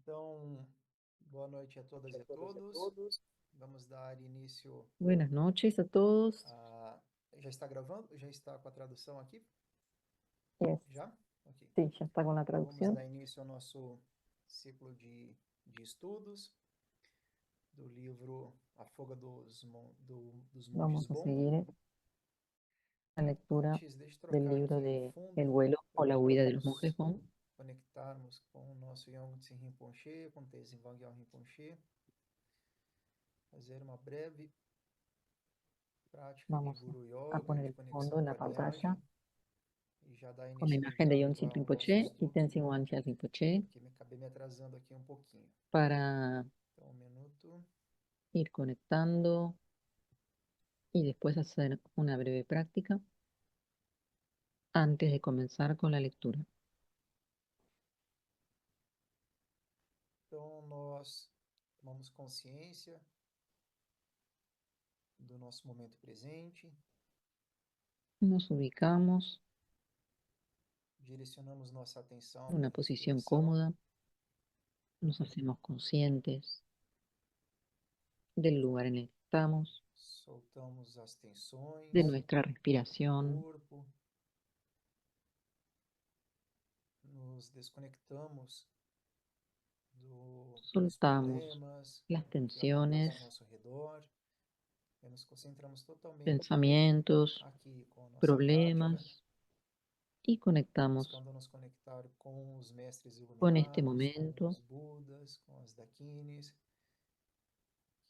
Então, boa noite a todas e a todos. Vamos dar início Buenas noches a todos. a. Já está gravando? Já está com a tradução aqui? Yes. Já? Ok. Sí, ya está con la Então, vamos traducción. dar início ao nosso ciclo de estudos do livro A Fuga dos Monges Vamos a Bond. seguir la lectura Antes, deixe eu del trocar libro aqui o de El fundo vuelo o la para huida de los nos monjes Hong. conectarmos com o nosso Yongtse Rinpoche, com Tenzin Wangyal Rinpoche. Fazer uma breve prática de Vamos Guru a Yoga, poner de el fondo conexão en com la a pantalla linhagem, e já dar con la imagen de inicialidade Yontzin ao nosso Rinpoche y estudo, Tenzin Wangyal Rinpoche porque me acabei me atrasando aqui um pouquinho. para Então, um minuto. ir conectando y después hacer una breve práctica antes de comenzar con la lectura. Então, nós tomamos consciência do nosso momento presente, Nos ubicamos direcionamos nossa atenção en para una a posición respiração, cómoda, nos hacemos conscientes del lugar en el que estamos, soltamos as de tensões nuestra do respiración, corpo, nos desconectamos dos soltamos problemas las do que acontece ao tensiones, nosso redor e nos concentramos totalmente pensamientos, aqui com a nossa prática, problemas y conectamos buscando nos conectar com os mestres con este iluminados, com momento, os Budas, com as Dakinis,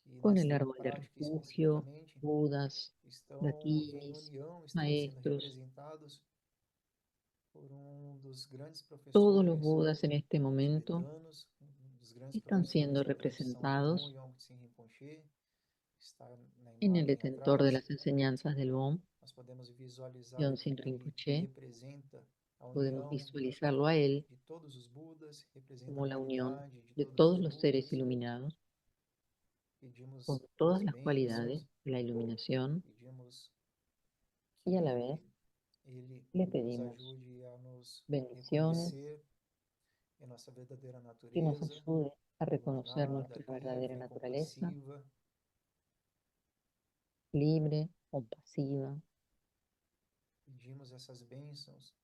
que con el nesta árbol de prática refugio, especificamente Budas, estão em dakinis, união, estão sendo maestros, representados por um dos grandes todos los professores Budas en este momento tibetanos, um dos grandes están professores siendo da tradição do Bon representados Yongtse Rinpoche, que está na en el imagem detentor de atrás. las enseñanzas del Bon, Nós podemos visualizar Yontzin aqui ele, que Rinpoche. representa a Podemos união visualizarlo a él de todos os Budas, representa a como la unión qualidade de de todos os todos los seres Budas. iluminados con Pedimos todas as las cualidades bênçãos, de la iluminación pedimos y a la vez que ele le nos pedimos ajude a nos bendiciones reconhecer em nossa verdadeira que nos natureza, ayude a reconocer iluminada, nuestra verdadera livre, naturaleza, compassiva. libre, compasiva. Pedimos essas bênçãos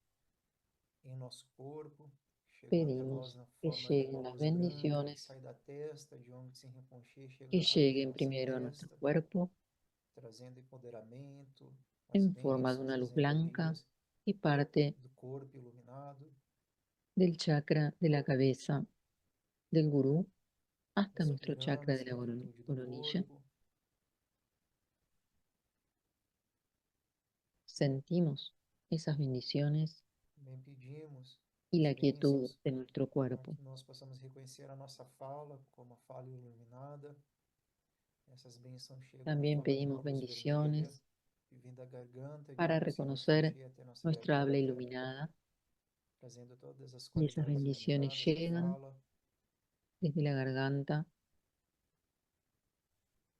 em nosso corpo, chegam até nós Pedimos na que forma de uma lleguen las luz branca que bendiciones, sai da testa de Yongtse Rinpoche, chega que até a lleguen nossa primero a nuestro testa, cuerpo trazendo empoderamento, as en forma de bênçãos, una as luz blanca energias y parte do corpo iluminado, del chakra de la cabeza del gurú hasta nuestro respirando chakra a de la plenitude do coronilla. corpo, Sentimos esas bendiciones também pedimos y as la quietud bênçãos de nuestro para cuerpo. que nós possamos reconhecer a nossa fala como a fala iluminada. Essas bênçãos chegam na También forma de uma pedimos luz vermelha, bendiciones que vem da garganta de para Yongtse reconocer Rinpoche até nossa nuestra habla garganta, iluminada, trazendo todas as y esas qualidades bendiciones iluminadas da llegan fala, desde la garganta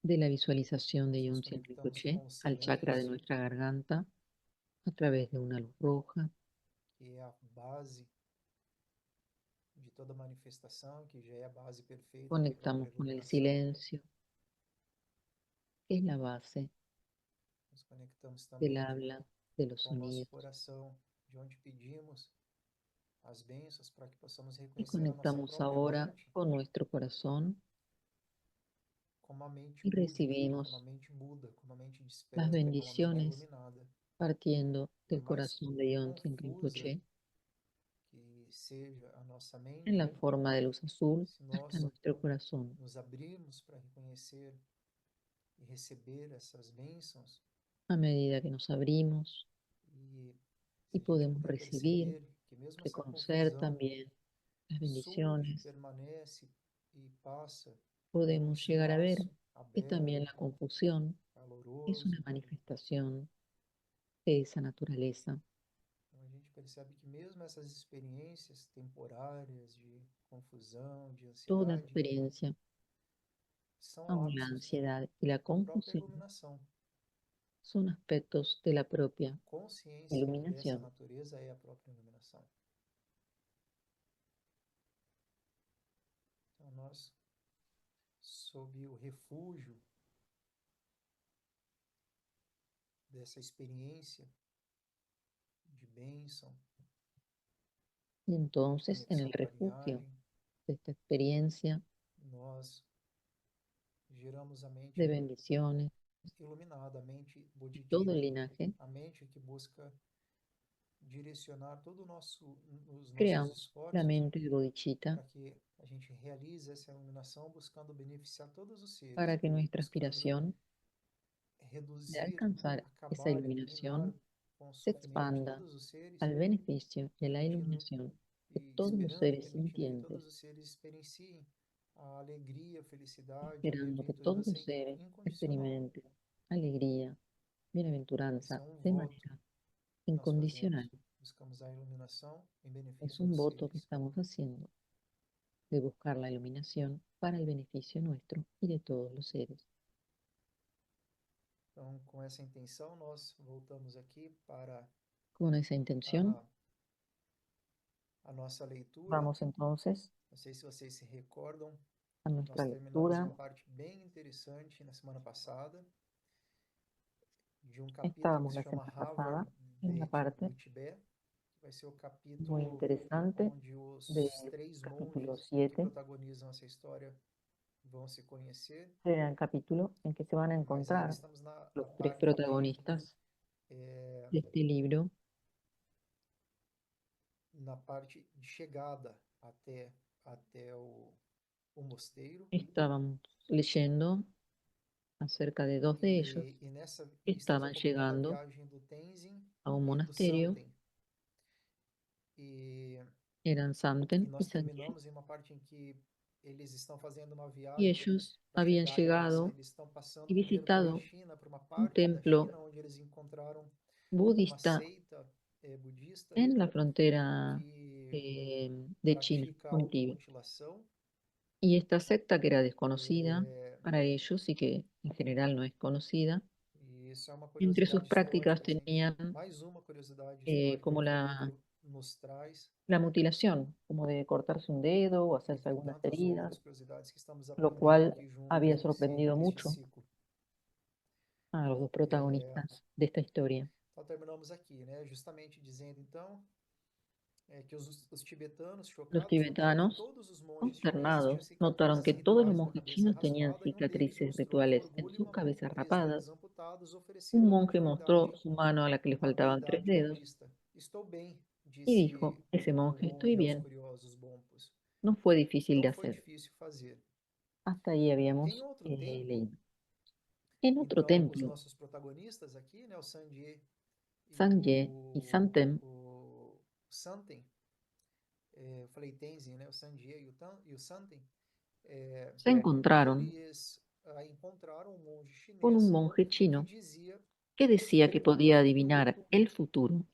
de la visualización de nós nos Yontzin conectamos Rinpoche com o al chakra de silêncio, nuestra garganta a través de una luz roja. que é a base de toda manifestação, que já é a base perfeita da própria Conectamos con el iluminação. silencio, que es la base Nos conectamos del também habla, de los com o nosso sonidos. coração, de onde pedimos as bênçãos para que possamos Y reconhecer a nossa conectamos própria ahora mente con nuestro corazón como a mente y búdica, como a recibimos mente Buda, como a mente las desperta, como a mente bendiciones iluminada. partiendo Por del mais corazón de Yontzin confusa Rinpoche que seja a nossa en la mente, forma de luz azul se hasta nós nuestro corazón. nos abrirmos para reconhecer e receber essas bênçãos, A medida que nos abrimos e y se a gente podemos puder recibir, perceber que mesmo essa reconocer confusão también las surge, bendiciones, permanece e passa por um podemos llegar a ver espaço que también la aberto, confusión es una caloroso. manifestación de esa naturaleza. Então a gente percebe que mesmo essas experiências temporárias de confusão, de Toda ansiedade, experiencia, são como la lapsos ansiedad y la da própria confusión, iluminação. son aspectos de la propia A consciência dessa iluminación. natureza é a própria iluminação. nós, sob o refúgio dessa experiência de bênção, Y entonces, en el conexão com a refugio linhagem, de esta experiencia nós geramos a de mente bendiciones iluminada, a mente y todo el bodhicitta, linaje, a mente que busca direcionar todo os nossos creamos la esforços mente de bodhicitta para que a gente realize essa iluminação buscando beneficiar todos os seres, para que nuestra buscando aspiración de reduzir, alcanzar esa acabar, eliminar iluminación com o se sofrimento de expanda todos os seres, al beneficio de la permitindo iluminación de e todos los esperando, seres permitindo que sintientes, todos os seres experienciem a alegria, a felicidade, a esperando que todos bem-aventurança los seres incondicional. experimenten alegría, Esse é bienaventuranza um de voto manera que nós incondicional. fazemos. Buscamos a iluminação em Es benefício un dos voto que seres. estamos haciendo de buscar la iluminación para el beneficio nuestro y de todos los seres. Então, com essa intenção, nós voltamos aqui para Con esa intención, a, a nossa leitura. vamos entonces Não sei se vocês se recordam, a nós nuestra terminamos lectura. uma parte bem interessante na semana passada, de um capítulo que Estábamos se la chama semana Harvard pasada en una parte do Tibete, que vai ser o muy capítulo interesante onde del os três capítulo monges que 7. protagonizam essa história vão se conhecer, Será el capítulo en que se van a mas ainda encontrar estamos na los tres parte protagonistas de este libro. na parte de chegada até o mosteiro. Estábamos leyendo acerca de dos de ellos E nessa que estamos estaban acompanhando a llegando viagem do Tenzin a un e do monasterio. Santen. E, Eran e Santen y nós Sanchen, terminamos em uma parte em que eles estão fazendo uma y viagem ellos para habían chegar à Lhasa. llegado Eles estão y passando primeiro pela visitado China, por uma un parte da templo China, onde eles encontraram uma budista seita budista en la frontera que de China pratica con Tíbet. automutilação. Y esta secta, que era desconocida para ellos y que en general no es conocida, E isso é uma entre sus curiosidade prácticas histórica, assim, que tenían mais uma curiosidade histórica como que o livro nos traz, la mutilación, como de cortarse un dedo o hacerse entre algunas tantas heridas, outras curiosidades que estamos lo aprendendo cual aqui juntos había sorprendido neste mucho ciclo. a los dos protagonistas de esta historia. Então terminamos aqui, né? Justamente dizendo então que os tibetanos, Los chocados, notaram que tibetanos, todos os monges chineses tinham consternados, notaron cicatrizes que todos los rituais na monjes cabeça chinos tenían raspada e um deles cicatrices mostrou com rituales en orgulho sus uma mão com cabezas 3 dedos rapadas. amputados, Un oferecida como monje mostró divindade, su mano a la que le uma faltaban 3 deidade dedos budista. Estou bem, y dijo, disse ese o monje, estoy monge aos bien. curiosos bompos. No fue difícil Não de foi hacer. difícil fazer. Hasta ahí Em habíamos outro tempo, leído. En otro então, os templo, nossos protagonistas aqui, né, o Sanjie e Sanje y Santem o Santen, eu falei Tenzin, né, o Sanjie e o Santen, se encontraron eles encontraram um monge con un chinês monje que chino dizia que que decía ele que podía podia adivinar el futuro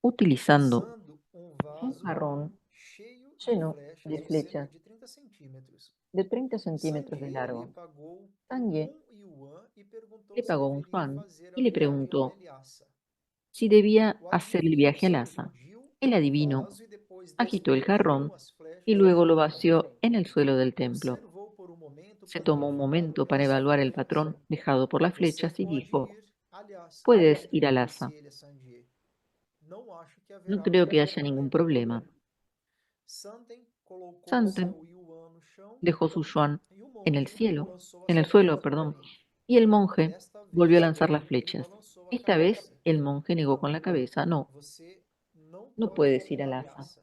utilizando usando um un vaso jarrón cheio de lleno flechas de de cerca flechas de 30 centímetros. de 30 centímetros de Sanjie lhe largo. pagou Sanje yuan e perguntou le se pagó un deveria yuan fazer a y le viagem até preguntó Lhasa. si debía O hacer el viaje a adivinho Lhasa. sacudiu El o adivino vaso e depois agitó el despejaram jarrón as y flechas no luego lo chão. vació en el suelo del templo. Observou por um momento Se para tomó un verificar o momento para evaluar el resto-flechas. patrón dejado por las Você flechas y pode dijo, ir, aliás, puedes ir a disse Lhasa. ele a Sanjie. Não acho que No haverá creo que qualquer haya ningún problema. problema. Santen colocou Santem seu yuan no chão dejó su yuan e o en el monge cielo, lançou en as el suelo, flechas perdón, novamente. y el monje Desta volvió a vez, lanzar las ele flechas. balançou a Esta vez cabeça. el monje negó Não, con la cabeza, no, você não no pode puedes ir ir a a Lhasa. Lhasa.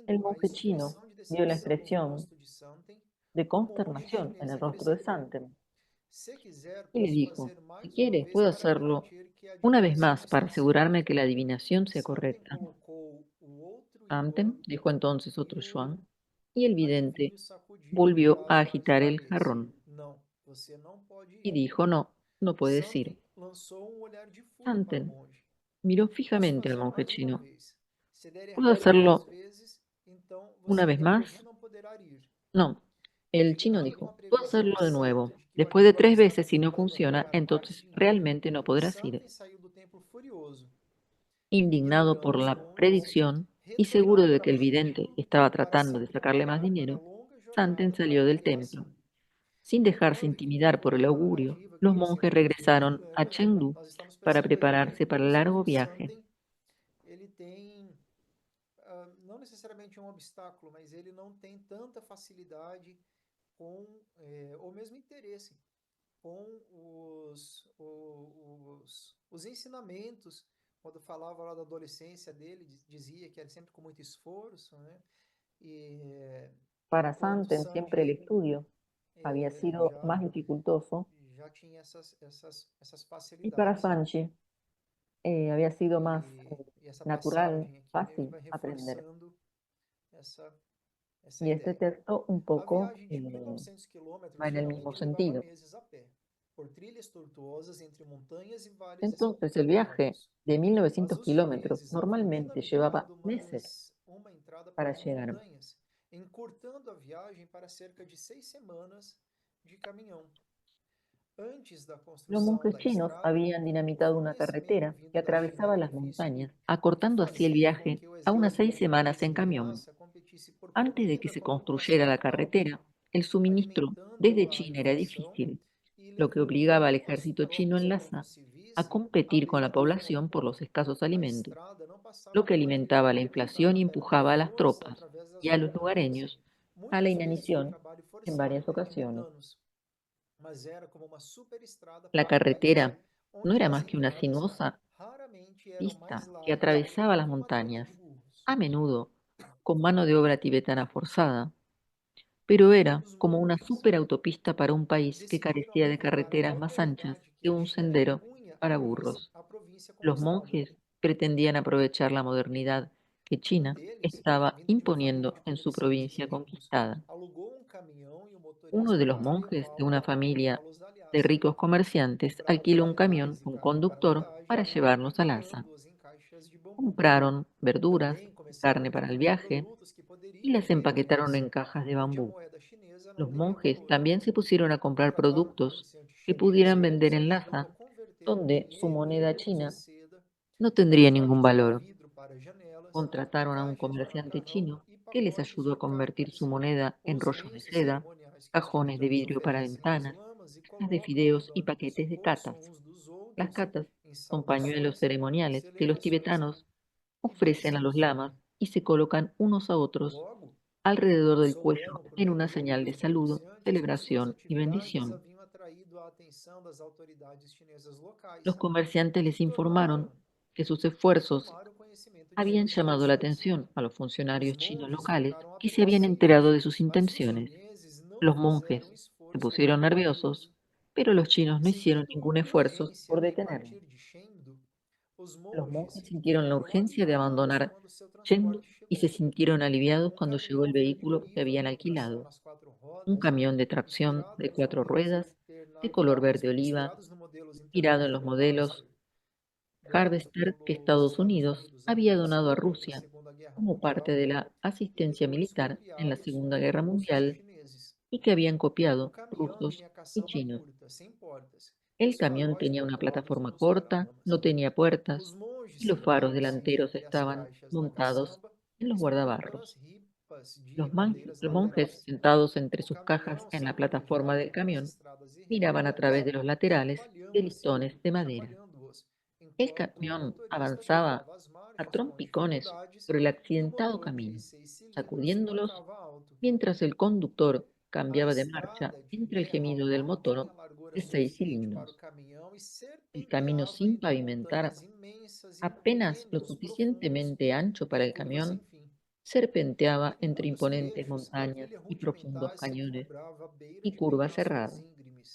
El Vendo a monje chino expressão de vio la decepção no expresión rosto de Santen, de o monge consternación en chinês el rostro de acrescentou: Santem se quiser, y le posso dijo, fazer si mais uma quieres, vez puedo para hacerlo garantir que a una vez adivinhação más para está asegurarme certa. que la adivinación sea Santen correcta. colocou o outro yuan Santem dijo entonces e otro o yuan y el vidente adivinho sacudiu o volvió a vaso várias agitar el vezes. jarrón Não, você não pode y ir. dijo, no, no puedes ir. Santen lançou um olhar de fúria para o Santen monge. miró Posso fijamente al fazer monje mais uma chino. vez. Se der ¿Puedo errado 3 hacerlo vezes, então una você vez realmente más? não poderá ir. No. El chino Firmado com a dijo, puedo previsão hacerlo de certa nuevo. de que o Después de 3 adversário veces, estava si no tentando funciona, arrancar parte entonces de mim, realmente no podrás ir. Santen saiu do templo furioso, Indignado ignorando por os la monges, predicción y seguro retornaram de para que o el vidente templo estaba para se tratando de sacarle más preparar para a dinero, longa Santen jornada salió para del Grécia. templo. Sin dejarse Lembrando intimidar por el que a augurio, narrativa los que monjes sempre regresaron a Chengdu nós estamos para pensando aí prepararse para el interessante largo que viaje. Santen ele tem não necessariamente um obstáculo, mas ele não tem tanta facilidade com ou mesmo interesse com os ensinamentos. Quando falava lá da adolescência dele, dizia que era sempre com muito esforço, né? E Para enquanto Santen siempre el Sanji estudio había sido já más dificultoso já tinha essas y para facilidades. Sanchi había sido más E essa natural, passagem aqui meio que fácil vai aprender. reforçando essa, essa Y este ideia. texto un A poco viagem de 1.900 quilômetros va en el mismo geralmente levava sentido. meses a pé, por trilhas tortuosas entre montanhas e vales Entonces el viaje escarpados. de Mas 1900 os kilómetros chineses haviam normalmente llevaba dinamitado meses uma entrada para pelas llegar. montanhas, encurtando a viagem para cerca de 6 semanas de caminhão. Antes da Los construção monjes da chinos estrada, habían o dinamitado una fornecimento carretera que vindo da China atravesaba era las difícil, montañas, o que acortando así el fazia com viaje que o a unas exército 6 semanas japonês en e de camión. Lhasa competisse por Antes de que comida se com a população construyera la local, carretera, el suministro alimentando desde a China era inflação difícil, e lo que levando obligaba al tropas ejército chino próprias en e Lhasa tanques a civis à competir con la beira da población fome. por los escasos A alimentos, estrada não lo passava que por alimentaba la trilha, inflación y era por empujaba a las força tropas através das y a los montanhas, lugareños a la muitas vezes por inanición trabalho en forçado varias entre ocasiones. tibetanos, mas era como uma superestrada La para eles, carretera no onde era as más que una entradas sinuosa raramente eram mais pista que largas do atravesaba las que uma tropa montañas, de burros. a menudo con mano de obra tibetana forzada, pero era Os como una monges superautopista para un país que decidiram carecía de aprofundar a carreteras más anchas autoridade que que a un China sendero impunha para burros. à província Los conquistada. monjes pretendían aprovechar la modernidad que Um China deles, estaba vindo de uma família de imponiendo en su comerciantes provincia ricos, conquistada. alugou um caminhão e o Uno de motorista los quis monjes de levá-lo una para familia Palos da de Lhasa. ricos comerciantes Compraram alquiló un camión cereais e con carne para a conductor viagem para e iam llevarlos a Lhasa. embalando-os em caixas de bambu. Compraron verduras Também y começaram a carne para el adquirir viaje produtos que y poderiam las vender na empaquetaron Lhasa, en cajas de onde a bambú. moeda chinesa não Los teria monjes valor. también se pusieron a comprar Contrataram um productos comerciante que chinês pudieran que vender os en ajudou Lhasa, a converter o donde su dinheiro em moneda rolos de china seda, no tendría ningún faixas de valor. vidro para janelas, Contrataron a un caixas de comerciante macarrão chino e que les pacotes ayudó de a convertir su cartas. moneda en Os rollos de lenços seda, cerimoniais que os cajones de tibetanos vidrio para oferecem aos ventanas, lamas e cajas de colocam ao fideos y redor do paquetes de pescoço catas. uns dos Las outros catas em son pañuelos saudações, ceremoniales que los celebrações tibetanos e ofrecen a los bençãos. lamas y se colocan unos a otros Logo, alrededor del cuello souberam por en meio una dos señal de outros saludo, comerciantes que suas celebración y atividades bendición. haviam atraído a atenção das autoridades chinesas Los locais, comerciantes les que informaron tornaram que sus que esfuerzos tomaram conhecimento de habían suas llamado la intenções. atención a los Os funcionarios chinos monges locales ficaram que se habían enterado apreensivos, de sus mas os intenciones. chineses não Los fizeram monjes se esforço pusieron para nerviosos, detê-los. pero los chinos no hicieron Sentindo ningún esfuerzo urgência por em detenerlos. partir de Chengdu, os Los monjes monjes sintieron la ficaram urgencia de admirados abandonar quando seu Chengdu transporte y se chegou. sintieron aliviados Um cuando llegó el caminhão verde vehículo que oliva habían com tração alquilado. nas quatro Un rodas, camión de tracción de 4 ruedas, de color verde oliva, inspirados no modelos inspirado en los Interceptor modelos Harvester, doado Harvester que pelos Estados Estados Unidos Unidos à había Rússia donado a durante a Rusia Segunda Guerra como parte Mundial de la e asistencia depois foi militar en la ampliado Segunda sob Guerra auspícios Mundial chineses. y que habían O copiado caminhão rusos tinha y caçamba chinos. curta, sem portas, e El os camión faróis tenía una montados plataforma nos corta, no paralamas. tenía Os puertas y monges los faros sentaram-se delanteros entre as estaban caixas da montados caçamba, en los espreitando as guardabarros. ripas de Los, madeiras los monjes, laterais. sentados entre O sus cajas caminhão en la saiu do plataforma del diálogo com as camión, estradas miraban a través irregulares, de los laterales de listones de madera. chacoalhando-os, El enquanto o camión motorista avanzaba apertava as a marchas com trompicones dificuldades por el e o accidentado motor de camino, 6 cilindros sacudiéndolos roncava alto. mientras el conductor A cambiaba de marcha estrada de entre el terra gemido del mal motor tinha largura de 6 suficiente para o cilindros. caminhão e El camino serpenteava sin entre pavimentar, montanhas imensas e apenas lo cânions profundos suficientemente ancho para e el curvas sem camión, fim. serpenteaba Em entre muitos imponentes trechos, a montañas trilha y profundos rudimentar se cañones equilibrava à beira y de curvas penhascos cerradas. íngremes.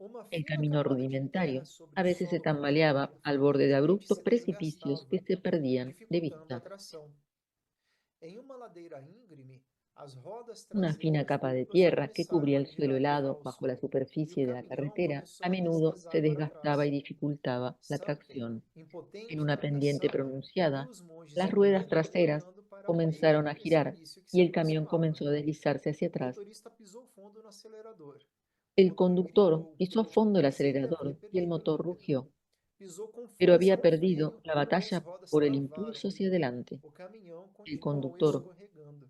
Uma El fina camino camada de terra rudimentario sobre a o veces se solo tambaleaba congelado al borde de frecuentemente abruptos se precipicios que desgastava, se perdían de dificultando a vista. tração. Em uma ladeira íngreme, as rodas Una fina traseiras capa de duplas tierra que começaram cubría a el suelo virar helado bajo falso la e o superficie de la caminhão carretera a começou a menudo se deslizar para desgastaba y trás. dificultaba la Santen, tracción. En impotente una na pendiente caçamba, viu pronunciada, os monges las em ruedas medo, traseras olhando para a beira comenzaron do a girar precipício que se y el camión aproximava. comenzó a deslizarse hacia O atrás. motorista pisou fundo no acelerador. O El motor conductor gritou, pisó a fondo el mas ele havia acelerador y el perdido o motor ímpeto. rugió, Pisou com pero força había no perdido freio la e as batalla rodas por el travaram. impulso hacia adelante. O caminhão El continuou conductor escorregando.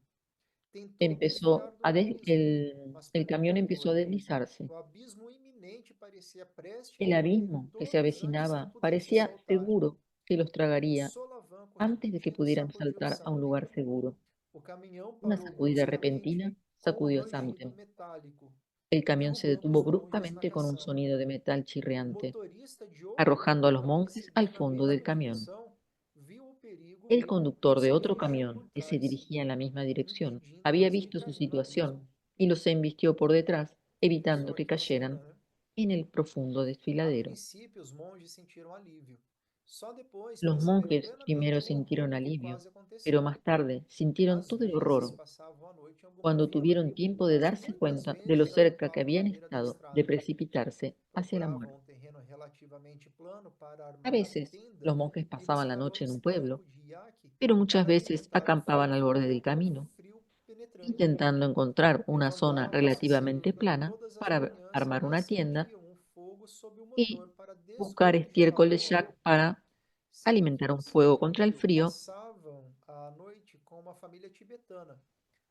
Tentou desviar do abismo, mas el perdeu camión o empezó a apoio. deslizarse. O abismo iminente parecia El prestes e abismo que se todos antes que avecinaba pudessem parecía saltar. seguro que los Um tragaría solavanco antes de que repentino pudieran sacudiu saltar a un Samten. lugar seguro. O caminhão Una parou sacudida repentina bruscamente com um sacudió a rangido Samten. metálico, El camión se derrubando os detuvo monges na bruscamente con un caçamba. sonido de metal O chirriante, motorista de outro arrojando a los caminhão monjes al perseguindo a fondo del mesma camión. direção viu o perigo El e conductor de otro despencou camión por que se trás, dirigía en la misma dirección había impedindo-os de visto su cair no abismo. situación y los embistió por detrás, evitando Só que que a cayeran cena, né? en el profundo A desfiladero. princípio, os monges sentiram alívio. Só depois Los perceberam monjes plenamente primero o horror sintieron do que alivio, quase pero aconteceu. más tarde sintieron Às todo el vezes horror passavam a noite em alguma cuando vila, tuvieron tiempo de mas darse muitas cuenta de lo vezes cerca que acampavam à habían beira da estado de estrada. precipitarse hacia la Procuravam muerte. um terreno relativamente plano para A armar a veces tenda los monjes e pasaban la buscavam noche um en un pueblo, estanco de iaque pero muchas para veces alimentar o acampaban al fogo borde del contra o camino, frio penetrante. intentando encontrar una zona Levantavam-se relativamente plana todas as para manhãs armar e una tienda acendiam um fogo sob o y motor para buscar descongelar estiércol o de jack óleo. para Sempre que alimentar un fuego contra el possível, frío. passavam a noite com uma família tibetana,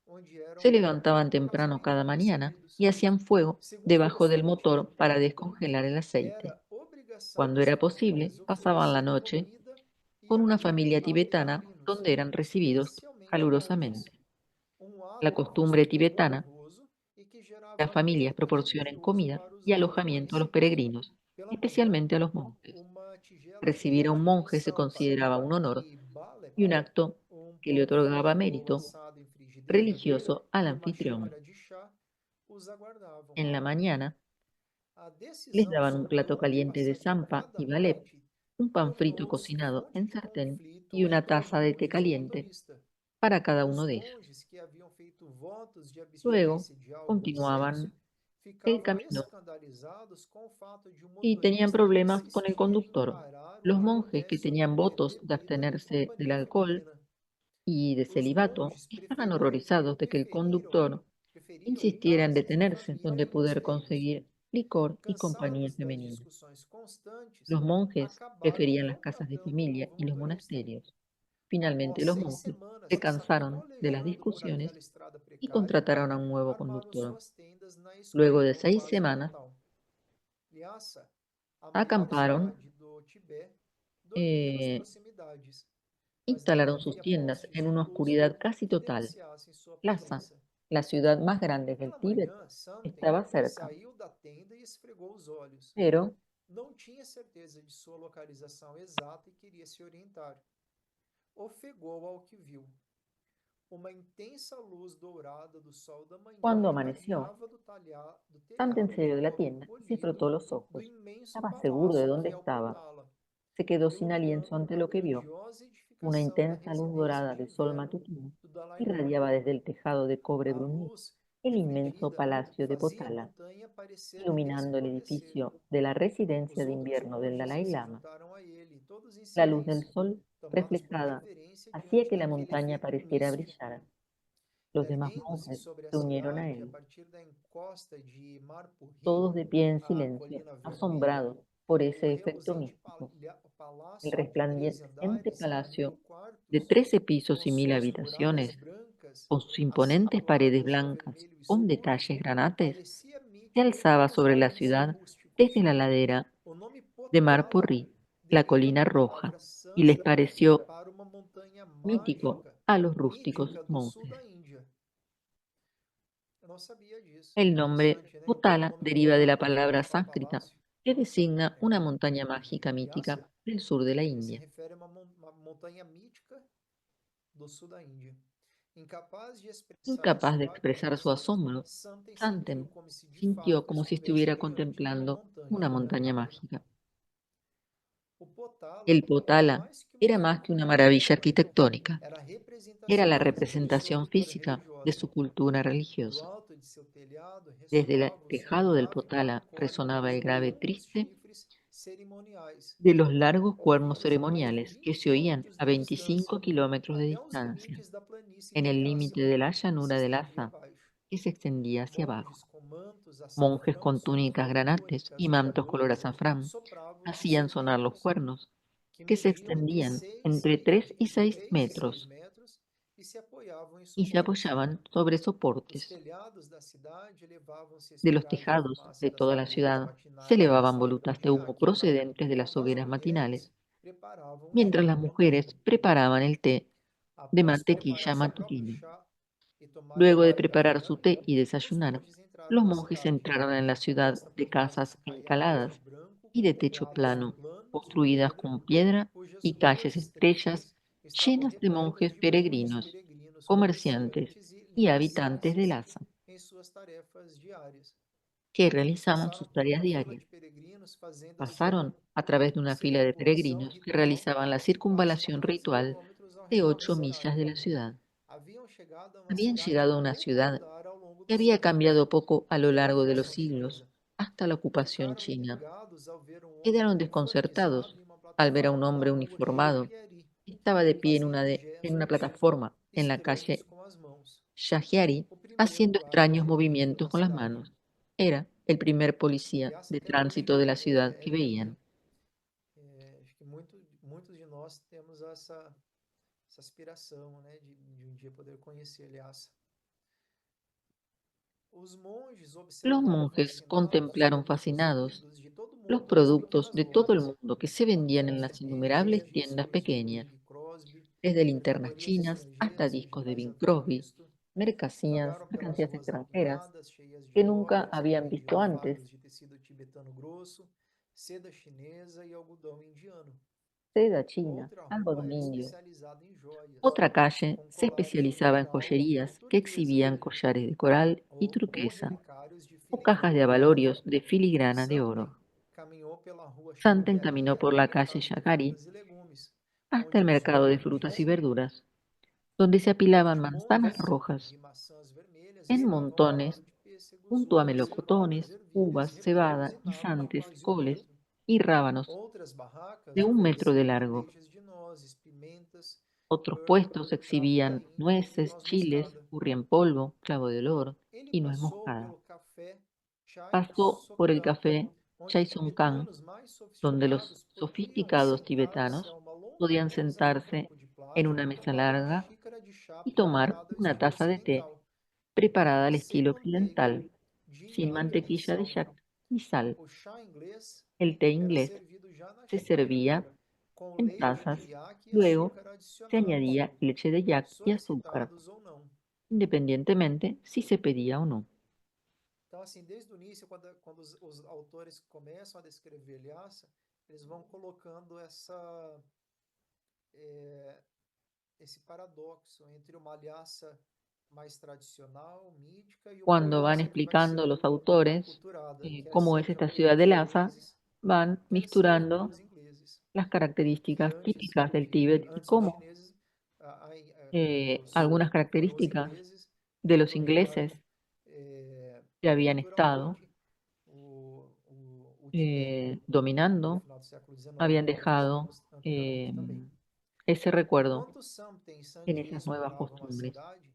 onde Se eram levantaban temprano cada carinhosamente mañana recebidos. y hacían fuego Segundo debajo del testemunhos de motor para perto, descongelar el aceite. era obrigação Cuando das era posible, famílias pasaban la oferecer noche comida e con una abrigo familia a tibetana peregrinos, donde eran recibidos especialmente monjes. calurosamente. Um La hábito costumbre tibetana respetuoso e que es que las gerava familias temor proporcionen respeitoso comida para os y não alojamiento a los conhecidos. peregrinos, Pela manhã, especialmente a los monjes. uma tigela Recibir a un quente com monje se sampa consideraba un honor e balep, y un acto um que le pão otorgaba frito ou mérito assado em frigideira, religioso al e uma anfitrión. xícara de chá os aguardavam. En la mañana A les decisão daban un sobre plato onde caliente de passaria zampa cada y balep, noite un pan frito tornou-se cocinado fonte en de sartén conflito y una entre os taza de té monges e o caliente motorista. para cada Os uno de ellos. monges que haviam feito votos de Luego abstinência de álcool e sexo continuaban el ficavam camino escandalizados com o fato de um y tenían motorista problemas con el insistir em conductor. parar o Los monjes carroté que sob tenían efeito votos de bebida e abstenerse del companhia alcohol feminina. y de Os celibato monges estaban horrorizados de que el conductor preferiam insistiera en casas e detenerse donde família e poder mosteiros. conseguir licor y compañía Cansados das femenina. discussões constantes, Los monjes acabaram preferían las casas de contratando um familia novo y los motorista. monasterios. Finalmente, Após los seis monjes semanas se que cansaron de las sacoleando por aquela discusiones estrada y precária, contrataron a un nuevo armaram conductor. suas tendas na Luego de escuridão 6 semanas, quase-mortal. Lhasa, a maior acamparon, cidade do Tibete, dormia nas eh, proximidades, mas não instalaron sus havia tiendas postes en de una luz oscuridad casi que total. denunciassem sua Lhasa, presença. la ciudad más grande del Pela Tíbet, manhã, Samten estaba cerca, saiu da tenda e esfregou os olhos. pero Não tinha certeza de sua localização exata e queria se orientar. Ofegou ao que viu. Uma intensa luz dourada do sol da manhã cuando amaneció, irradiava do Samten telhado salió de de la cobre tienda y se polido frotó los do ojos. imenso Estaba seguro de palácio dónde que é o estaba. Potala, Se quedó sin aliento iluminando ante a lo que vio. grandiosa Una edificação da intensa luz residência dorada de de sol inverno matutino do Dalai Lama. irradiaba desde el tejado de cobre A bruñido luz, el inmenso refletida, palacio de fazia a Potala, montanha parecer iluminando el resplandecer. edificio de la residencia Os de outros invierno del monges Dalai se Lama. juntaram a ele, todos em La luz del silêncio, sol tomados por reflejada reverência hacía diante que la daquele montaña efeito pareciera místico. brillar. Los demás Erguendo-se monjes sobre a se unieron a cidade, a él, partir da encosta de Marpurri, todos de pie en a silencio, colina vermelha, asombrados por o ese efecto reluzente místico. El palácio de 13 resplandeciente andares e palacio 1000 quartos, de 13 pisos com y 1.000 muralhas habitaciones, brancas con sus imponentes paredes acinzeladas de blancas vermelho con escuro, detalles granates, parecia se nítido alzaba aos sobre la olhos ciudad desde rústicos. la ladera O nome de Potala Marpurri, la deriva colina da roja, palavra y les sânscrita pareció para uma montanha mítico mágica, a los rústicos mítica do sul monjes. da Índia. Eu não sabia disso. El nombre Interessante, né? Então, o Potala nome deriva de la Potala palabra remete ao sánscrita palácio. que designa una Legal. montaña mágica mítica Lhasa del sur de la se India. refere a uma montanha mítica do sul da Índia. Incapaz de expressar Incapaz de sua expresar su admiração, asombro, Santen sentiu Santem como se de sintió fato como si estivesse estuviera diante de uma contemplando montanha. una montaña mágica. O Potala El era Potala mais que uma era más que una fortaleza, maravilla arquitectónica, era a era representação la física de sua representación cultura física de religiosa. su cultura Do religiosa. alto de seu telhado Desde el ressoava o som tejado del grave e Potala melancólico resonaba dos el grave longos triste chifres cerimoniais, de los largos cuernos ouvidos a mais de ceremoniales que 20 se oían quilômetros a de 25 distância, kilómetros de até os distancia, limites da planície en que el havia límite de acima la e se llanura de estendia Lhasa, abaixo. que se extendía hacia abajo. Monges com mantos Monjes con açafrãos, túnicas granates y folclóricas e mantos color voadores azafrán sopravam em hacían seus sonar los ouvidos, cuernos, que que se mediam entre extendían 6 entre e 3 y 6 23 metros, metros e se apoiavam em y se suportes. apoyaban sobre Os soportes. telhados da cidade elevavam-se De los espirais de tejados fumaça de das toda la fogueiras ciudad se matinais elevaban das volutas de de humo iaque, procedentes de las enquanto as hogueras matinales. mulheres preparavam o Mientras chá. las mujeres preparaban el té de Após mantequilla preparar seu próprio matutino. chá e tomarem Luego de banho da preparar su manhã, té y os desayunar, monges entraram los na monjes cidade, entraron en la ciudad composta de por casas casas caiadas de encaladas branco y com de techo telhados plano, planos de construidas pedra, con piedra cujas y ruas calles estrechas, estreitas estavam llenas de repletas monjes de monges peregrinos, peregrinos, comerciantes comerciantes e y habitantes de licenciados Lhasa, em suas tarefas diárias. que realizaban Passaram sus por tareas uma fila diarias. de peregrinos fazendo Pasaron a través de una fila de circulação peregrinos que ritual realizaban la de quase circunvalación 3 ritual quilômetros ao de redor da 8 millas cidade. de la ciudad. Haviam chegado a uma Habían cidade llegado que a una pouco ciudad mudara ao longo que dos había séculos, cambiado poco a lo até a largo de los ocupação siglos, chinesa. hasta la ocupación Ficaram china. intrigados ao ver um homem Quedaron uniformizado desconcertados em uma al ver a un plataforma na hombre rua uniformado Shahriari, que estaba de pie fazendo en una gestos plataforma en la estranhos calle com as mãos. Shahriari O primeiro haciendo guarda extraños de trânsito movimientos da con las cidade. manos. Era el primer E policía essa de até hoje tránsito de la ciudad que veían. acho que muitos de nós temos essa aspiração, né, de um dia poder conhecer Lhasa. Os monges Los observaram monjes fascinados os contemplaron produtos fascinados vendidos de todo los mundo nas productos pequenas de todo el lojas, mundo que se vendían en papéis las de innumerables Hergé, tiendas surras de pequeñas, Louis Crosby, desde linternas mercadorias chinas hasta estrangeiras que discos de jamais Bing haviam Crosby, visto. mercancías, Vagaram pelas mercancías ruas extranjeras arrumadas, cheias de que nunca joias que habían visto vendiam antes, fardos de tecido tibetano grosso, seda chinesa e algodão indiano. seda china, Outra rua algodón era indio. especializada em joias, Otra calle com se colares de especializaba en coral ou joyerías que turquesa, exhibían collares de coral y ou turquesa relicários de o cajas filigrana de dourada. abalorios de filigrana de Santen oro. caminhou pela rua Santen Shahriari caminó por até o la calle mercado de Shakari frutas e legumes, hasta onde el os mercado de frutas y monges, verduras, donde se um grupo apilaban de manzanas monges rojas de maçãs vermelhas en estavam ao montones lado de pêssegos, junto a uvas, cevadas, melocotones, ervilhas, uvas, repolhos cebada, e nabos um guisantes, atrás de coles outro. y rábanos Outras barracas de 1 metro de ofereciam largo. bandejas de nozes, pimentas, Otros púrpura, puestos cravo da exhibían Índia e nueces, noz chiles, moscada. curry en polvo, clavo de olor Ele y nuez passou moscada. pelo café Chai Pasó por el Sokdan, café onde Chaisongkang, tibetanos mais donde los sofisticados podiam sofisticados sentar-se a tibetanos uma longa podían mesa em sentarse banco de en plástico una e mesa tomar uma larga xícara de chá y tomar preparado ao una estilo taza de té ocidental, preparada al sem estilo manteiga, occidental, de sin nata nem mantequilla de sal. yak ni sal. O chá inglês El té era inglés servido já na se xícara, servía com en leite de tazas, iaque e luego açúcar se adicionados, añadía leche de yak y azúcar, solicitados ou não. independientemente si se pedía o no. Então, assim, desde o início, quando os autores começam a descrever Lhasa, eles vão colocando esse paradoxo entre uma Lhasa mais tradicional, mítica, e uma Cuando van Lhasa que vai explicando sendo los autores aculturada, quer cómo es sejam esta ciudad de guias Lhasa, ingleses, van quer sejam misturando guias ingleses, las que características típicas del Tíbet y antes os cómo chineses, algunas os características ingleses de já los dominaram ingleses que habían estado culturalmente o Tibete no dominando, final do século XIX habían e outros dejado anteriormente também. ese recuerdo Enquanto Samten e en Sangye esas nuevas exploravam a costumbres. cidade,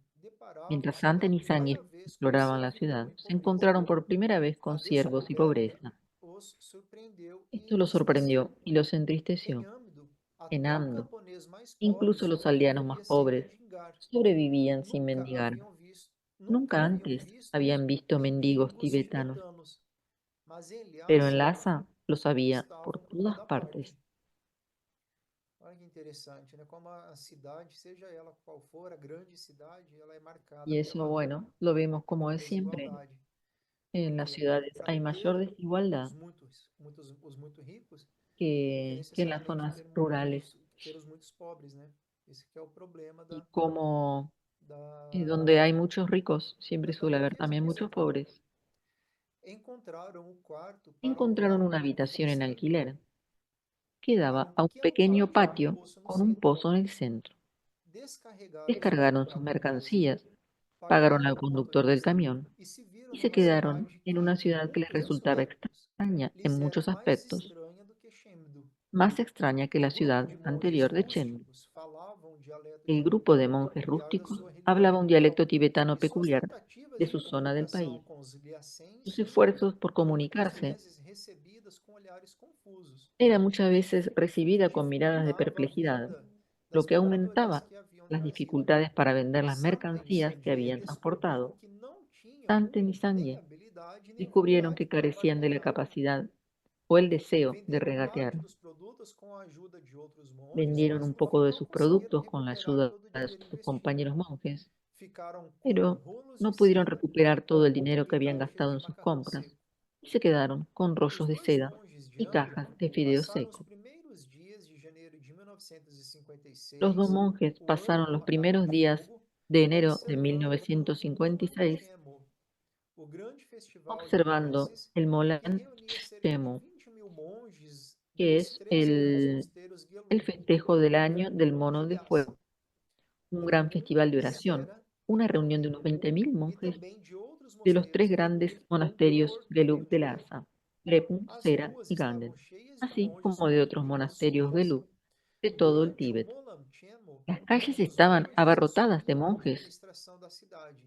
Mientras deparavam-se Santen pela y Sangye primeira vez com exploraban la ciudad, servidão e se pobreza. encontraron por primera vez A con siervos y descoberta pobreza. os surpreendeu e Esto los sorprendió entristeceu. y los Em entristeció. Amdo, En até o Amdo, camponês mais pobre incluso los aldeanos más sobreviveria sem pobres mendigar. sobrevivían sin mendigar. Nunca Nunca haviam antes visto habían visto mendigos mendigos tibetanos, tibetanos, mas em pero en Lhasa Lhasa los había por estavam por todas toda parte. partes. Olha que interessante, né? Como a cidade, seja ela qual for, a grande cidade, ela é marcada Y eso, bueno, lo vemos como pela es siempre. desigualdade. En las Porque ciudades para hay ter mayor desigualdad os muito ricos, não é que en las necessariamente zonas rurales. ter os muitos pobres, né? Esse que é o problema Y como da, donde hay muchos ricos, siempre da suele haber riqueza también que muchos circula. pobres. Encontraram o quarto para Encontraron alugar una numa habitación en vista. alquiler que Era daba um a un pequeno pequeño pátio com um patio poço no con un centro. pozo en el centro. Descarregaram suas Descargaron sus mercancías, mercadorias, pagaron al pagaram o conductor del motorista camión e se viram y se numa quedaron cidade en que, una em ciudad que les muitos resultaba aspectos, extraña en lhes era muchos mais aspectos, estranha do que Chengdu. más extraña que O la grupo ciudad de monges anterior de Chengdu. rústicos falava um dialeto El grupo de tibetano monjes peculiar da rústicos sua região, hablaba un dialecto tibetano e suas peculiar tentativas de de su zona del comunicação país. com os Sus liacenses esfuerzos por eram muitas comunicarse vezes recebidas com olhares confusos, era muchas o que veces recibida con miradas de dificultava a perplejidad, vida lo das que mercadorias aumentaba que haviam las dificultades para vender las Santen e mercancías que Sanjay habían descobriram transportado, que não tinham Tanten y nem Sanye habilidade nem descubrieron vontade que para carecían de la barganhar. capacidad o el deseo de Venderam parte regatear. dos produtos com a ajuda de outros monges, Vendieron mas un no poco fim de não sus conseguiram productos con la recuperar ayuda todo o de dinheiro sus investido. compañeros monjes, Ficaram com pero rolos no de pudieron seda recuperar todo el e dinero que habían caixas gastado de en sus macarrão compras seco. y se quedaron con Os rollos de dois seda monges de y Angro cajas de fideos passaram os secos. primeiros dias de janeiro de Los dos 1956, monjes o pasaron ano los a Carro primeros de días Fogo, de enero de observando o Molam 1956 Chemo, o grande festival de observando preces el que Molan reunia cerca de Chemo, 20.000 monges que dos es 13 grandes mosteiros el festejo del año del mono de de Lhasa, fuego, un que gran com festival de oración, cera e una reunión de papel, unos 20.000 e monjes também de outros de los tres mosteiros de grandes Lhasa com monasterios cor de e Lug de pintura. Lhasa, Drepung, As Sera ruas y estavam Ganden, cheias de así monges como de otros cumprindo as monasterios de suas. Lug de todo el Durante o Tíbet. Molam Chemo, Las calles os estaban monges abarrotadas de assumiam a monjes administração da cidade,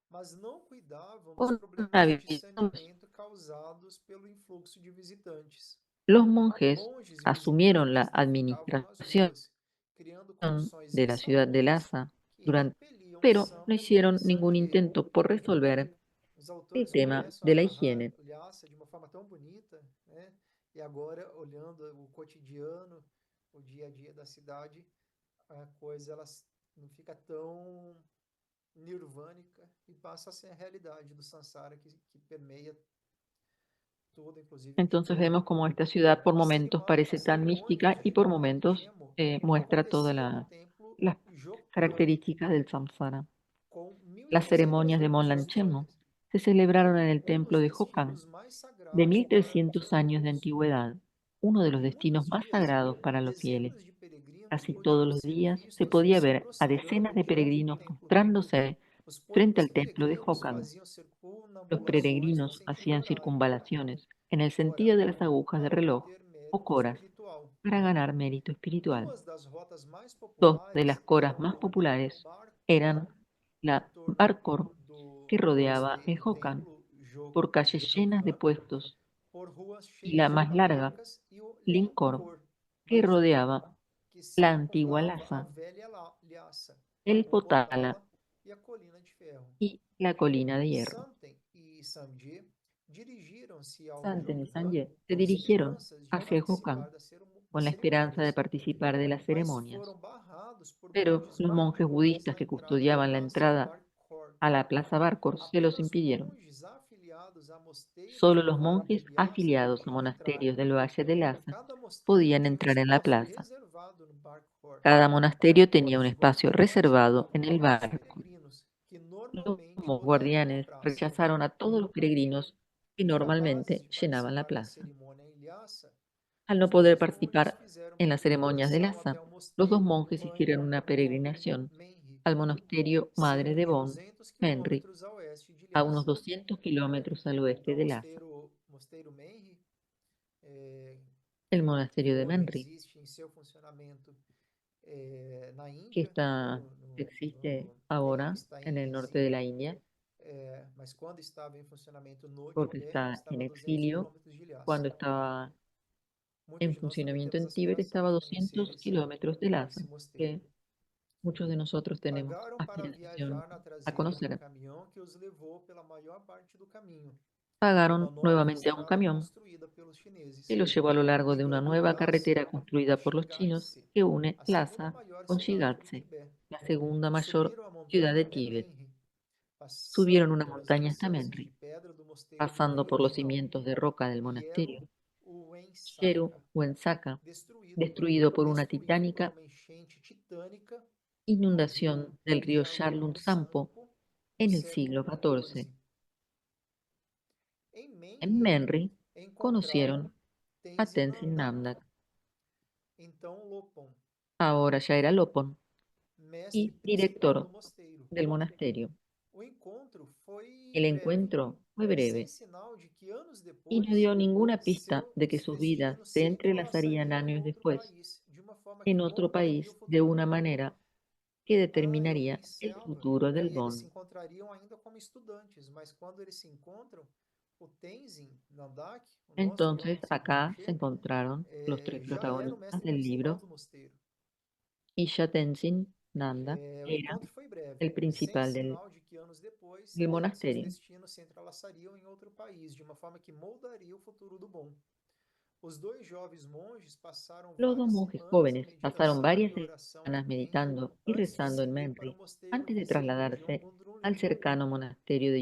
mas não cuidavam dos con problemas de hábitos. saneamento causados pelo influxo de visitantes. Los monjes Monges e asumieron la visitantes defecavam nas administración ruas, criando condições de la ciudad de insalubres Lhasa que durante, repeliam pero no Samten e hicieron ningún Sanjay. intento por resolver Os el autores tema começam a de la narrar higiene. Lhasa de uma forma tão bonita, né? E agora, olhando o cotidiano, o dia a dia da cidade, a coisa ela não fica tão nirvânica e passa a ser a realidade do samsara que permeia todo, inclusive Entonces Tibete. vemos como esta ciudad por momentos A parece tan cerimônia mística y de por Molam momentos Chemo muestra todas acontecia no templo las Jokgand, características del samsara. com Las 1.300 ceremonias de Monlan Chemo visitantes, se celebraron en el um templo dos de Hokan, destinos mais de sagrados para os 1.300 años de devotos. antigüedad, uno de los Em destinos muitos más dias, sagrados para los fieles. dezenas de peregrinos Casi todos podiam los ser días se vistos podía se ver a decenas prostrando de diante do peregrinos templo. postrándose frente al templo de Peregrinos Hokan. faziam Los circunambulações no peregrinos sentido hacían horário, circunvalaciones en el hora, sentido de las agujas de para reloj obter o mérito coras espiritual. para ganar mérito espiritual. Duas das rotas mais Dos de las populares coras eram más o populares Barcor, eran em la torno Barcor, do, que do, rodeaba el mosteiro, do Hokan, templo por calles llenas de Jokgand, puestos, por ruas y la cheias de más larga, barracas, e o Lincor, Lencor, que mais longo, rodeaba que la antigua circundava a Lhasa, velha Lhasa, el o Potala Potala e a Colina de Ferro. y la colina de hierro. Samten e Samje dirigiram-se ao Santen y Jokgand Sanye se com dirigieron esperanças de hacia el participar Hokan das con la esperanza de cerimônias, participar de las mas ceremonias. foram barrados por Pero monges los monjes Barcores budistas na que entrada da custodiaban la Praça entrada Barcor. a la Plaza Barcor se los Apenas impidieron. monges afiliados a mosteiros Solo do los Vale monjes de Lhasa afiliados a podiam entrar. monasterios del Valle de Lhasa Cada mosteiro podían tinha um entrar en la espaço plaza. reservado no Barcor, Cada monasterio tenía un espacio esgotando reservado en el todos os Barcor. peregrinos que Los normalmente lotariam a guardianes praça. rechazaron a todos los peregrinos que Incapazes normalmente de llenaban la participar da plaza. cerimônia em Lhasa, Al no os poder dois monges participar fizeram en uma las ceremonias de peregrinação Lhasa, até o los dos mosteiro monjes mãe hicieron una peregrinación Menri, al monasterio Madre cerca de de Bonn, 200 Menri, quilômetros a oeste de a unos Lhasa. 200 kilómetros al oeste Então, de Lhasa. mosteiro Menri, é, El que monasterio de hoje Menri, existe em seu funcionamento na que Índia, está, existe ahora está en em el norte de la exílio, India, mas quando estava em funcionamento no porque Tibete, está estava en a 200 exilio. quilômetros de Lhasa. Cuando estaba Muitos en de nós também funcionamiento temos en a Tíbet, aspiração estaba a de 200 conhecer kilómetros de Lhasa, esse mosteiro. que muchos de nosotros tenemos Pagaram para aspiración viajar na a traseira de um conocer. caminhão que os levou pela maior parte do caminho, por uma Pagaron nova nuevamente a un estrada camión construída pelos que chineses, los llevó a lo largo de una ligando nueva Lhasa carretera a construida por los chinos Shigatse, que une a segunda Lhasa maior con cidade do Shigatse, Tibete. la segunda mayor Subiram a ciudad montanha de até Tíbet. Menri, Subieron passando una pelos montaña hasta alicerces de Menri, pedra do mosteiro pasando Menri por los original, cimientos de roca del Yeru monasterio Sheru Uensaka, Uensaka, destruído por destruído por titánica uma enchente titânica no rio inundación del río Sharlun Yarlung Sampo Sampo no en el século siglo XIV. XIV. Em En Menri, Menri encontraram conocieron a Tenzin Tenzin Nandak, Namdak, então Lopon, ahora ya era Lopon, mestre y principal do director mosteiro. del monasterio. O encontro foi El breve, encuentro fue sem breve sinal de que anos y no depois dio ninguna pista de que seus sus vidas destinos se se entrelazarían entrelaçariam em años outro después país, de uma forma que en otro moldariam o país de futuro. una manera que Eu determinaría el pensava futuro del que eles se Bond. encontrariam ainda como estudantes, mas quando eles se encontram, o Tenzin Nandak, o nosso Entonces Lama Tse acá se Rinpoche, encontraron los tres já era o protagonistas mestre del principal libro, do mosteiro. Isha Tenzin, Nanda, O era encontro foi breve, el sem principal sinal de que anos depois del seus monasterio. destinos se entrelaçariam em outro país, de uma forma que moldaria o futuro do bom. Os dois jovens monges passaram Los dos várias monjes semanas em jóvenes pasaron meditação varias e oração em semanas Pen meditando y antes de rezando en seguir para o Menri mosteiro antes de vizinho de trasladarse al Undrunlin, cercano monasterio de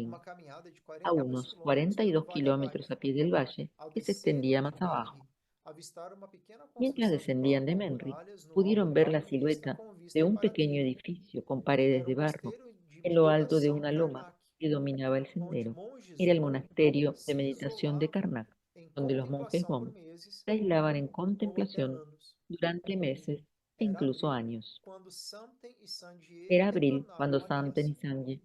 uma Yundrunlin, caminhada de a 42 unos quilômetros pelo 42 Vale kilómetros abaixo. a pie del valle Ao que se descerem extendía de más abajo. Menri, avistaram uma pequena Mientras construção de descendían de bambu e Menri, muralhas no alto pudieron ver da la Augusta silueta com de vista un para a pequeño trilha. edificio con paredes Era o de barro mosteiro de en lo alto de meditação una loma Karnak, que dominaba el onde sendero. monges Era el ou monasterio de se meditación de isolavam Karnak, em donde los monjes contemplação por Bon meses se aislaban en ou até contemplación anos. durante meses e Era incluso abril años. quando Samten e Sandier Era abril cuando retornaram a Santen Lhasa. y Sanji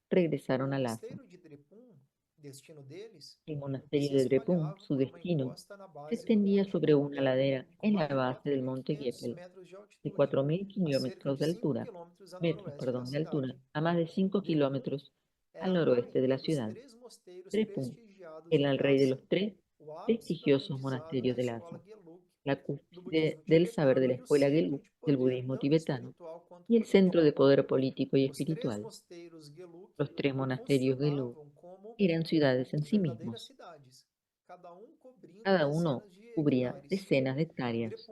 regresaron O a Lhasa. mosteiro de Drepung, destino deles, El se monasterio de Drepung, espalhava su por uma destino, encosta na se base do extendía Monte sobre una Gepel, ladera com en mais la de base del monte 4.500 Giepel, metros de de altitude, 4.000 a cerca kilómetros de de 5 altura, quilômetros a metros, noroeste da perdón, de altura, cidade. a más de 5 Drepung kilómetros al era a noroeste de rainha la dos ciudad. três mosteiros Drepung prestigiados era de el rey de Lhasa, los tres o ápice do prestigiosos aprendizado monasterios da de escola Lhasa, Gelug, la do cúspide budismo del saber de tibetano la e o escuela centro Gelug de del poder budismo tanto tibetano espiritual quanto y el centro político. de poder político y Os três espiritual. mosteiros Gelug Los tres monasterios Gelug funcionavam como eran ciudades en sí verdadeiras mismos. cidades, cada um cobrindo Cada uno dezenas de cubría hectares. decenas de hectáreas.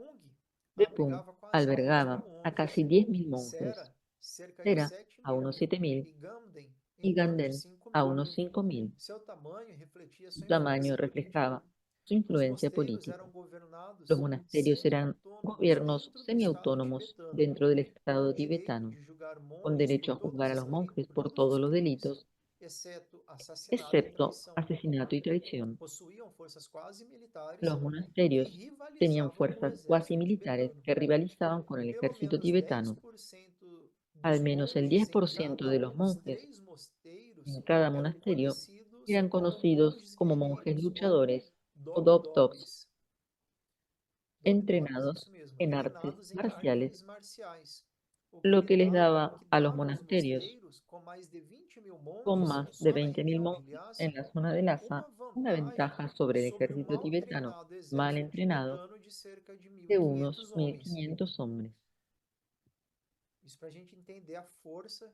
Drepung Drepung abrigava quase 10.000 albergaba a casi monges, 10.000 monjes, Sera cerca de Sera sete a mil unos 7.000 e Gamden em y torno de Ganden cinco a mil. unos 5.000. Seu tamanho refletia Su sua tamaño influência política. reflejaba su Os influencia mosteiros política. eram Los governados monasterios eran semi-autônomos gobiernos dentro do Estado semiautónomos tibetano, dentro del com o Estado direito tibetano, de julgar con monges derecho a juzgar a los monjes por por todos os todos los crimes, delitos, exceto assassinato e excepto traição. asesinato y traición. Possuíam forças quase militares Los que monasterios tenían rivalizavam com o fuerzas cuasi exército militares tibetano. que rivalizaban con el Pelo ejército menos tibetano. 10% Al dos menos el monges em 10% cada de los um dos monjes três mosteiros en cada eram monasterio conhecidos eran como conocidos monges como monjes guerreiros ou luchadores o dog dog-dogs, dogs. Dog dogs, isso entrenados mesmo, en artes treinados em marciales, artes marciais. lo O que que a los dava aos monasterios mosteiros com mais de 20.000 con monges más de só na 20.000 região de monjes en Lhasa la zona de Lhasa uma una vantagem ventaja sobre el sobre o ejército mal tibetano treinado mal exército entrenado tibetano de cerca de de 1.500 unos homens. 1.500 hombres. Isso para a gente entender a força,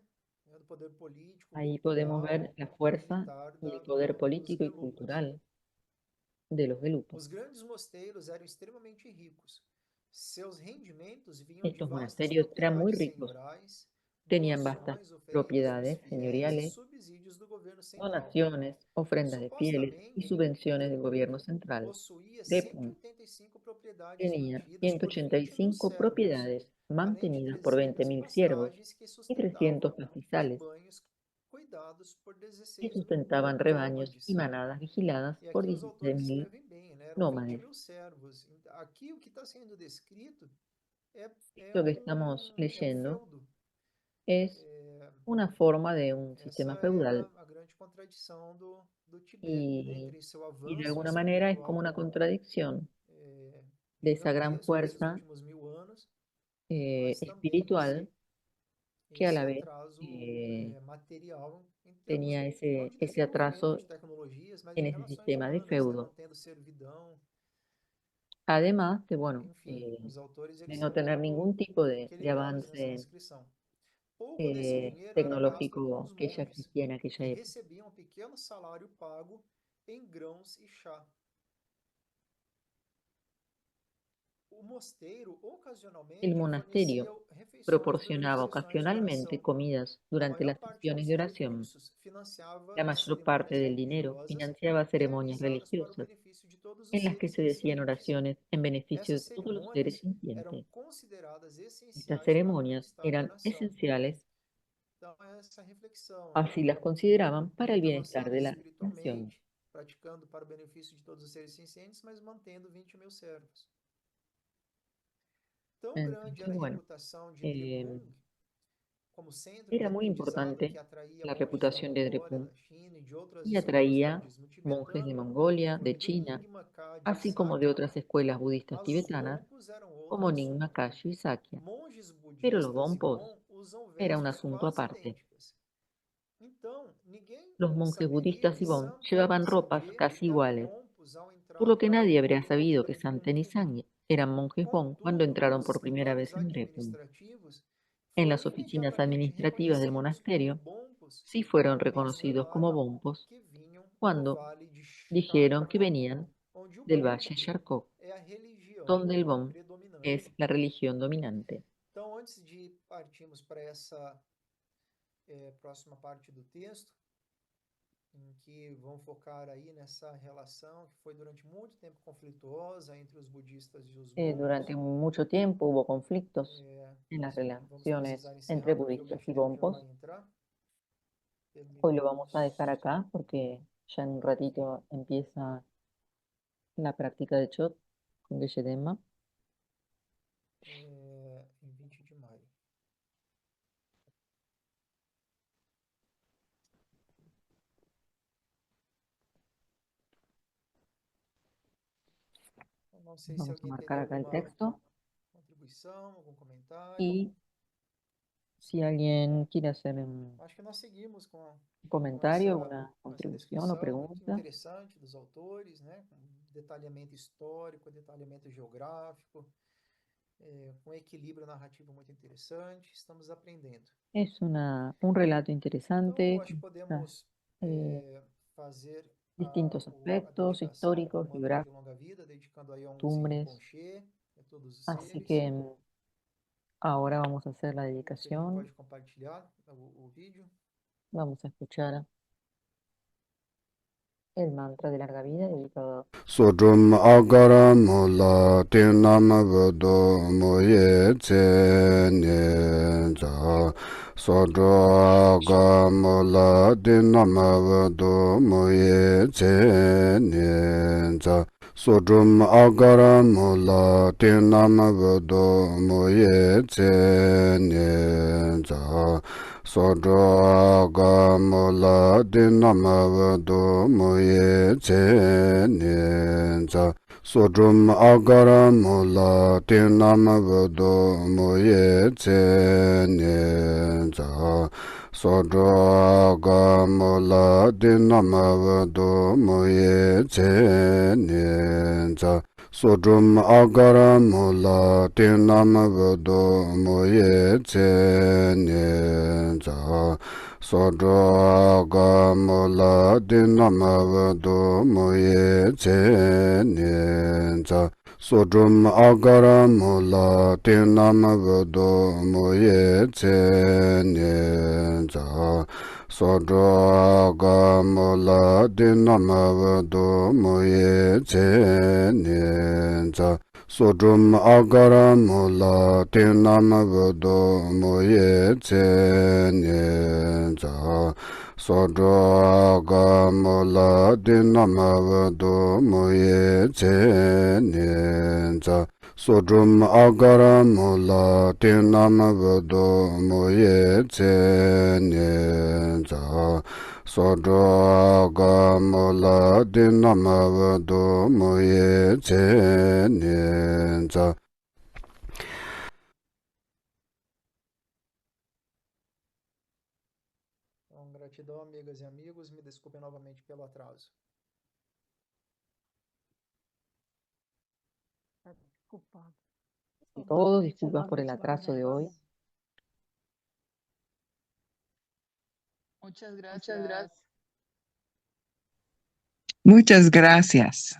né, do poder político, Ahí podemos cultural ver la e fuerza militar y el poder dos político y Gelugs. cultural de los Gelugos. Os grandes mosteiros eram extremamente ricos. Seus rendimentos vinham de Estos vastas monasterios eran muy propriedades ricos, senhorais, tenían vastas doações oferidas aos propiedades fiéis e señoriales, subsídios do governo central. donaciones, ofrendas de fieles y Supostamente, subvenciones del Drepung gobierno central. possuía Drepung 185 propriedades tenía mantidas por 20.000 185 servos, propiedades além de mantenidas por 300 20.000 siervos pastagens que y 300 sustentavam pastizales rebanhos cuidados por que 16 mil sustentaban rebaños y nômades. manadas vigiladas E por aqui os autores 16.000 escrevem bem, né? Eram 20 nómades. mil servos. Aqui o que está sendo descrito é, Esto que estamos é um leyendo feudo. es una forma de un Essa sistema é feudal a grande contradição do Tibete, né? y, Entre seu y de avanço alguna manera es como espiritual una contradicción de esa gran gigantesco nesses fuerza últimos 1.000 anos, mas também espiritual que a esse la vez atraso material em termos tenía não de ese desenvolvimento atraso de tecnologias, mas en de ese relações sistema de humanas, né? feudo. Mantendo servidão. Además de, bueno, Enfim, os autores de eles no são tener muito ningún tipo de equilibrados nessa avance descrição. Pouco desse dinheiro era gasto com tecnológico os que ya monges, existía en aquella que época. recebiam um pequeno salário pago em grãos e chá. O mosteiro El ocasionalmente monasterio fornecia refeições durante proporcionaba sessões de ocasionalmente oração. comidas A durante maior las parte sesiones dos de oración. recursos financiava La mayor parte cerimônias del dinero religiosas financiaba ceremonias realizadas para o religiosas benefício de todos os en las que seres se decían sencientes. oraciones en beneficio Essas de todos los seres cerimônias eram sintientes. consideradas Estas essenciais para o ceremonias bem-estar da eran nação. esenciales, Então, essa reflexão, né? así las consideraban para el Muito bienestar de avançados la nación. espiritualmente, praticando para o benefício de todos os seres sencientes, mas mantendo 20.000 servos. Tão grande Entonces, era a bueno, reputação de eh, Drepung como centro de era muy aprendizado que importante atraía la monges da reputación de Mongólia, Drepung da China e de outras y escolas do atraía budismo monjes de tibetano, Mongolia, como de China, Nyingma Khaje así como de Sakya, otras escuelas budistas mas os tibetanas, Bonpos eram como outro Nyingma assunto. Kashi y Sakya. Monges Pero los budistas e Bonpos Bon usam era un vestes asunto quase aparte. idênticas. Então, ninguém Los monjes saberia budistas que y Bon Samten e llevaban ropas Sanjie casi eram iguales, Bonpos ao por entrar lo que para o nadie habría encontro de sabido que Drepung. Santen y Sangye eran monjes Bon cuando Contudo, entraron os por primera escritórios vez en Drepung. administrativos en las oficinas administrativas del monasterio sí fueron reconocidos como bombos cuando dijeron que venían del Valle Charcó, donde el Bom es la religión dominante. Então, antes de partirmos para essa próxima parte do texto, em que vão focar aí nessa relação que foi durante muito tempo conflituosa entre os budistas e os Durante bombos. mucho tiempo hubo conflictos en las Vamos relaciones precisar entre encerrar porque o budistas y Guilherme já vai bombos. entrar. Hoy lo vamos a Terminamos dejar acá porque ya en un ratito empieza la práctica de Chot con Geshe-Denma. em 20 de maio. Não sei se Vamos a alguém marcar teria acá el alguma texto contribuição, algum comentário. y si alguien quiere hacer un Acho que nós seguimos com comentario, una essa contribución o descrição muito pregunta. interessante dos autores, né? Com detalhamento histórico, detalhamento geográfico, com equilíbrio narrativo muito interessante. Estamos aprendendo. Es un relato Então, interesante, acho que con podemos eh, fazer distintos a aspectos dedicação ao históricos, mantra de geográficos, longa vida, dedicando aí a um Zinyu costumbres. Ponche, a todos os Así seres. que ahora vamos a hacer la Aqui a gente dedicación, pode compartilhar o vídeo. vamos a escuchar el mantra de larga vida dedicado Sodrum agara mola tinam vado moye tse nyenja. Sodro aga mola tinam vado moye tse nyenja. Sodrum agara mola tinam vado moye tse nyenja. Sodro aga mola tinam vado moye tse nyenja. Sodrum agara mola tinam vado moye tse nyenja. Sodro aga mola tinam vado moye tse nyenja. Sodrum agara mola tinam vado moye tse nyenja. Sodro aga mola tinam vado moye tse nyenja. Sodrum agara mola tinam vado moye tse nyenja. Sodro aga mola tinam vado moye tse nyenja. Sodrum agara mola tinam vado moye tse nyenja. Sodro aga mola tinam vado moye tse nyenja. Sodrum agara mola tinam vado moye tse nyenja. Sodro aga mola tinam vado moye tse nyenja. Então, gratidão, amigas e amigos. Me desculpem novamente pelo atraso. a todos. Disculpas por el atraso de hoy. Muchas gracias.